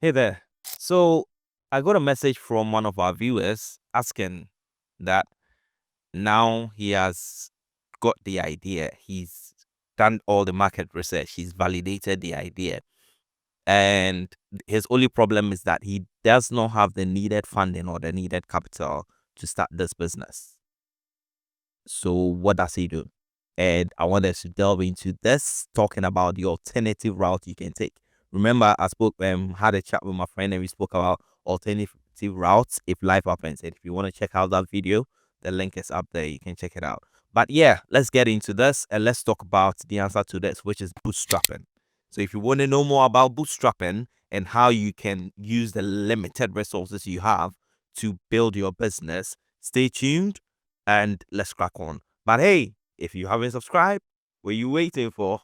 Hey there. So I got a message from one of our viewers asking that now he has got the idea. He's done all the market research. He's validated the idea. And his only problem is that he does not have the needed funding or the needed capital to start this business. So what does he do? And I want us to delve into this, talking about the alternative route you can take. Remember, I had a chat with my friend, and we spoke about alternative routes if life happens. And if you want to check out that video, the link is up there. You can check it out. But yeah, let's get into this and let's talk about the answer to this, which is bootstrapping. So if you want to know more about bootstrapping and how you can use the limited resources you have to build your business, stay tuned and let's crack on. But hey, if you haven't subscribed, what are you waiting for?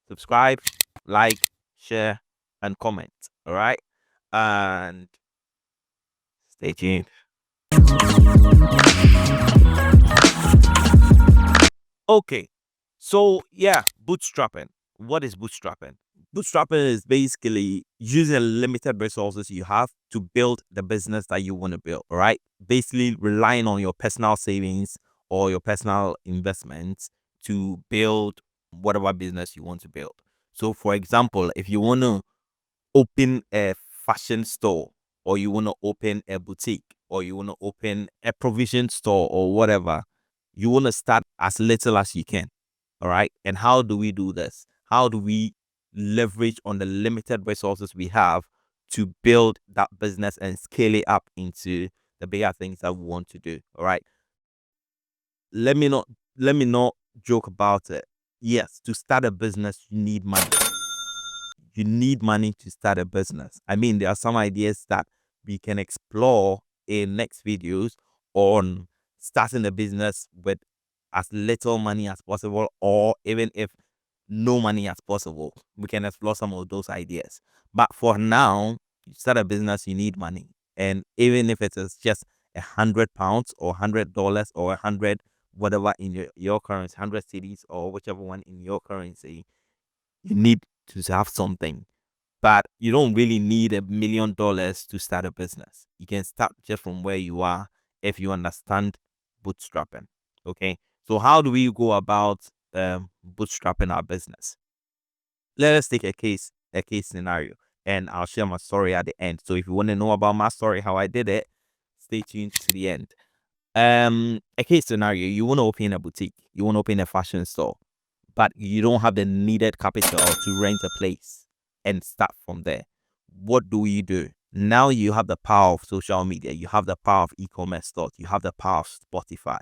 Subscribe, like, share, and comment. All right, and stay tuned. Okay, so yeah, bootstrapping. What is bootstrapping? Bootstrapping is basically using limited resources you have to build the business that you want to build. All right, basically relying on your personal savings or your personal investments to build whatever business you want to build. So, for example, if you want to open a fashion store, or you want to open a boutique, or you want to open a provision store, or whatever, you want to start as little as you can. All right. And how do we do this? How do we leverage on the limited resources we have to build that business and scale it up into the bigger things that we want to do? All right. Let me not joke about it. Yes, to start a business, you need money. You need money to start a business. I mean, there are some ideas that we can explore in next videos on starting a business with as little money as possible, or even if no money as possible. We can explore some of those ideas. But for now, you start a business, you need money. And even if it is just £100 or $100 or 100 whatever in your currency, 100 cities or whichever one in your currency, you need to have something. But you don't really need $1 million to start a business. You can start just from where you are if you understand bootstrapping. Okay. So how do we go about bootstrapping our business? Let us take a case scenario, and I'll share my story at the end. So if you want to know about my story, how I did it, stay tuned to the end. A case scenario: you want to open a boutique, you want to open a fashion store, but you don't have the needed capital to rent a place and start from there. What do you do? Now you have the power of social media, you have the power of e-commerce stores, you have the power of Spotify.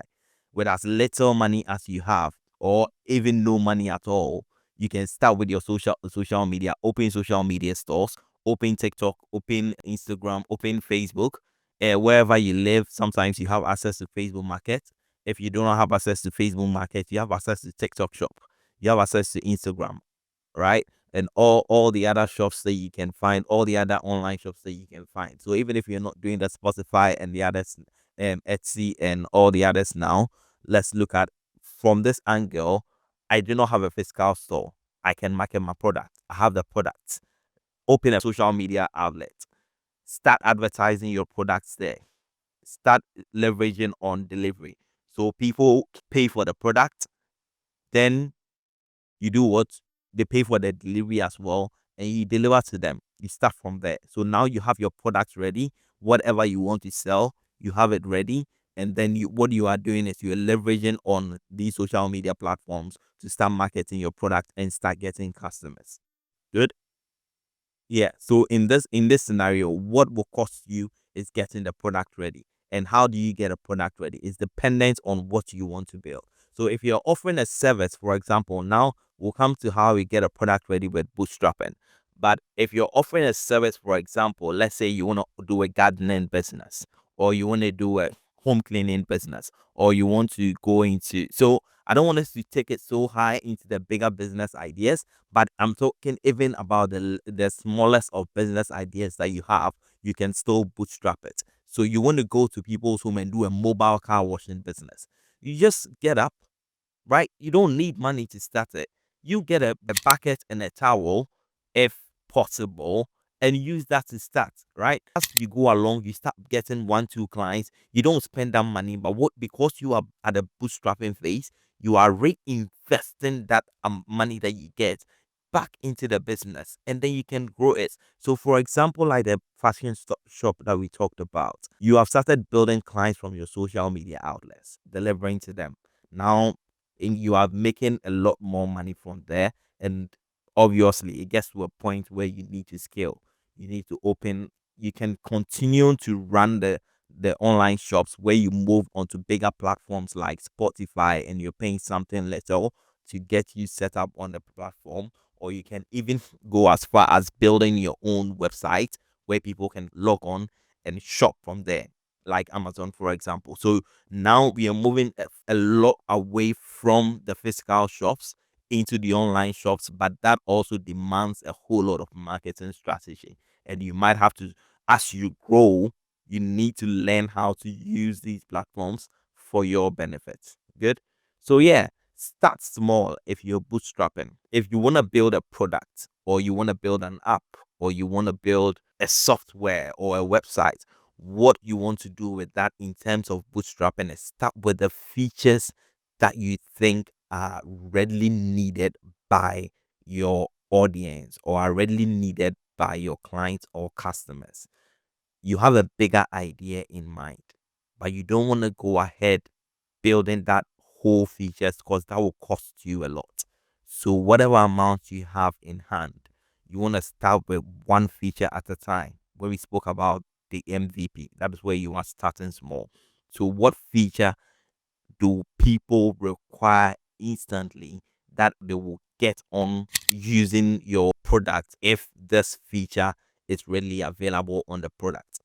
With as little money as you have, or even no money at all, you can start with your social media, open social media stores, open TikTok, open Instagram, open Facebook, wherever you live. Sometimes you have access to Facebook Market. If you do not have access to Facebook Market, you have access to TikTok Shop. You have access to Instagram, right? And all the other shops that you can find, all the other online shops that you can find. So even if you're not doing the Spotify and the others, Etsy and all the others now, let's look at from this angle. I do not have a physical store. I can market my product. I have the products. Open a social media outlet. Start advertising your products there. Start leveraging on delivery. So people pay for the product, then you do what? They pay for the delivery as well, and you deliver to them. You start from there. So now you have your product ready. Whatever you want to sell, you have it ready. And then what you are doing is you're leveraging on these social media platforms to start marketing your product and start getting customers. Good. Yeah. So in this scenario, what will cost you is getting the product ready. And how do you get a product ready? It's dependent on what you want to build. So if you're offering a service, for example, now we'll come to how we get a product ready with bootstrapping. But if you're offering a service, for example, let's say you want to do a gardening business, or you want to do a home cleaning business, or you want to go into, so I don't want us to take it so high into the bigger business ideas, but I'm talking even about the smallest of business ideas that you have. You can still bootstrap it. So you want to go to people's home and do a mobile car washing business. You just get up, right? You don't need money to start it. You get a bucket and a towel, if possible, and use that to start, right? As you go along, you start getting one, two clients. You don't spend that money, but what because you are at a bootstrapping phase, you are reinvesting that money that you get back into the business, and then you can grow it. So, for example, like the fashion shop that we talked about, you have started building clients from your social media outlets, delivering to them. Now, you are making a lot more money from there, and obviously, it gets to a point where you need to scale. You need to open. You can continue to run the online shops where you move onto bigger platforms like Spotify, and you're paying something little to get you set up on the platform, or you can even go as far as building your own website where people can log on and shop from there, like Amazon, for example. So now we are moving a lot away from the physical shops into the online shops, but that also demands a whole lot of marketing strategy. And you might have to, as you grow, you need to learn how to use these platforms for your benefit. Good. So, yeah, start small if you're bootstrapping. If you want to build a product, or you want to build an app, or you want to build a software or a website, what you want to do with that in terms of bootstrapping is start with the features that you think are readily needed by your audience, or are readily needed by your clients or customers. You have a bigger idea in mind, but you don't want to go ahead building that whole features because that will cost you a lot. So whatever amount you have in hand, you want to start with one feature at a time. When we spoke about the MVP, that is where you are starting small. So what feature do people require instantly that they will get on using your product if this feature is readily available on the product?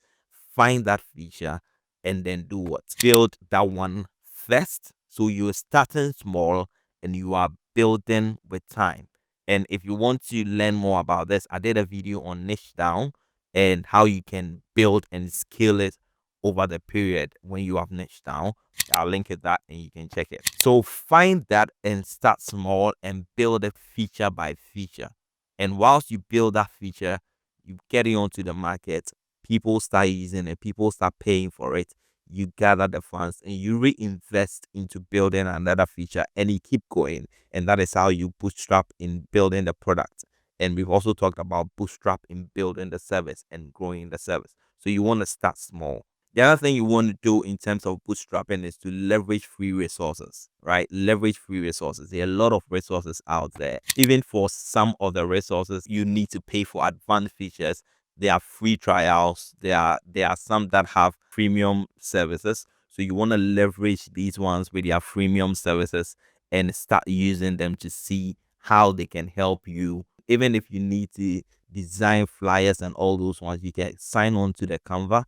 Find that feature and then do what? Build that one first. So you're starting small and you are building with time. And if you want to learn more about this, I did a video on niche down and how you can build and scale it over the period when you have niche down. I'll link it that and you can check it. So find that and start small and build it feature by feature. And whilst you build that feature, you get it onto the market, people start using it, people start paying for it. You gather the funds and you reinvest into building another feature, and you keep going. And that is how you bootstrap in building the product. And we've also talked about bootstrap in building the service and growing the service. So you want to start small. The other thing you want to do in terms of bootstrapping is to leverage free resources, right? Leverage free resources. There are a lot of resources out there. Even for some of the resources, you need to pay for advanced features. There are free trials. There are some that have premium services. So you want to leverage these ones with their premium services and start using them to see how they can help you. Even if you need to design flyers and all those ones, you can sign on to the Canva,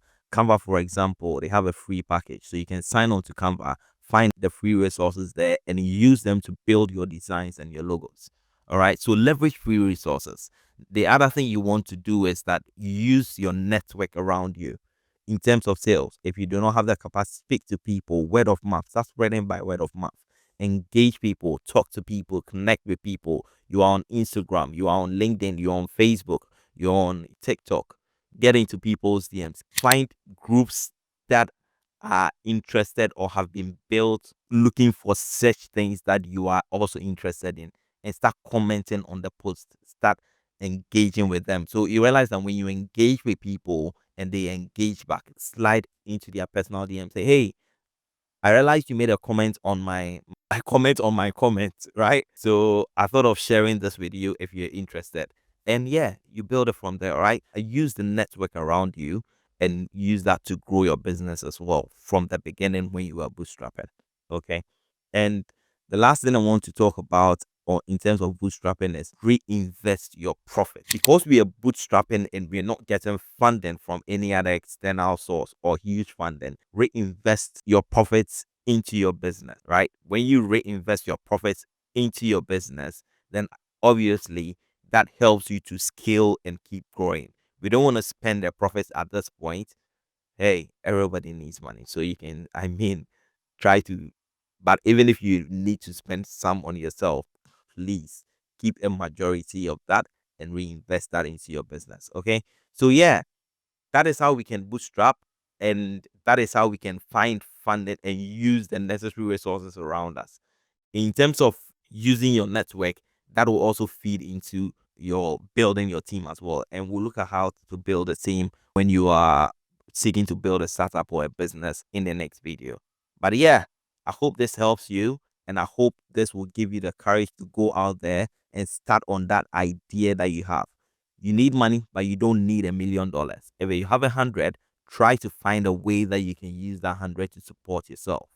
for example. They have a free package. So you can sign on to Canva, find the free resources there, and use them to build your designs and your logos. All right. So leverage free resources. The other thing you want to do is that you use your network around you in terms of sales. If you do not have the capacity, speak to people, word of mouth, start spreading by word of mouth. Engage people, talk to people, connect with people. You are on Instagram, you are on LinkedIn, you're on Facebook, you're on TikTok. Get into people's DMs. Find groups that are interested or have been built looking for such things that you are also interested in, and start commenting on the post. Start engaging with them. So you realize that when you engage with people and they engage back, slide into their personal DM, say, hey, I realized you made a comment on my I comment on my comment, right? So I thought of sharing this with you if you're interested. And yeah, you build it from there, right? I use the network around you and use that to grow your business as well from the beginning when you were bootstrapping. Okay. And the last thing I want to talk about, or in terms of bootstrapping, is reinvest your profit. Because we are bootstrapping and we're not getting funding from any other external source or huge funding, reinvest your profits into your business, right? When you reinvest your profits into your business, then obviously that helps you to scale and keep growing. We don't want to spend the profits at this point. Hey, everybody needs money. So you can, try to, but even if you need to spend some on yourself, please keep a majority of that and reinvest that into your business. Okay. So yeah, that is how we can bootstrap, and that is how we can find funding and use the necessary resources around us. In terms of using your network, that will also feed into your building your team as well. And we'll look at how to build a team when you are seeking to build a startup or a business in the next video. But yeah, I hope this helps you, and I hope this will give you the courage to go out there and start on that idea that you have. You need money, but you don't need $1 million. If you have 100, try to find a way that you can use that 100 to support yourself.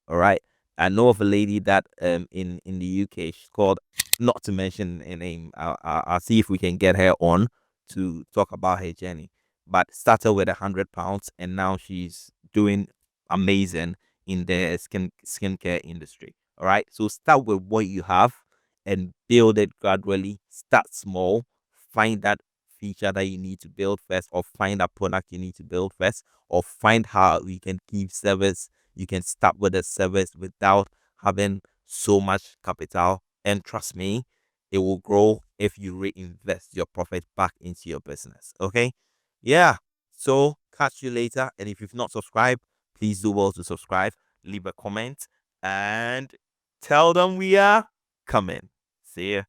All right. I know of a lady that in the UK, she's called, not to mention her name. I'll see if we can get her on to talk about her journey. But started with £100, and now she's doing amazing in the skincare industry. All right. So start with what you have and build it gradually. Start small. Find that feature that you need to build first, or find that product you need to build first, or find how you can give service. You can start with a service without having so much capital. And trust me, it will grow if you reinvest your profit back into your business. Okay. Yeah. So catch you later. And if you've not subscribed, please do well to subscribe, leave a comment, and tell them we are coming. See ya.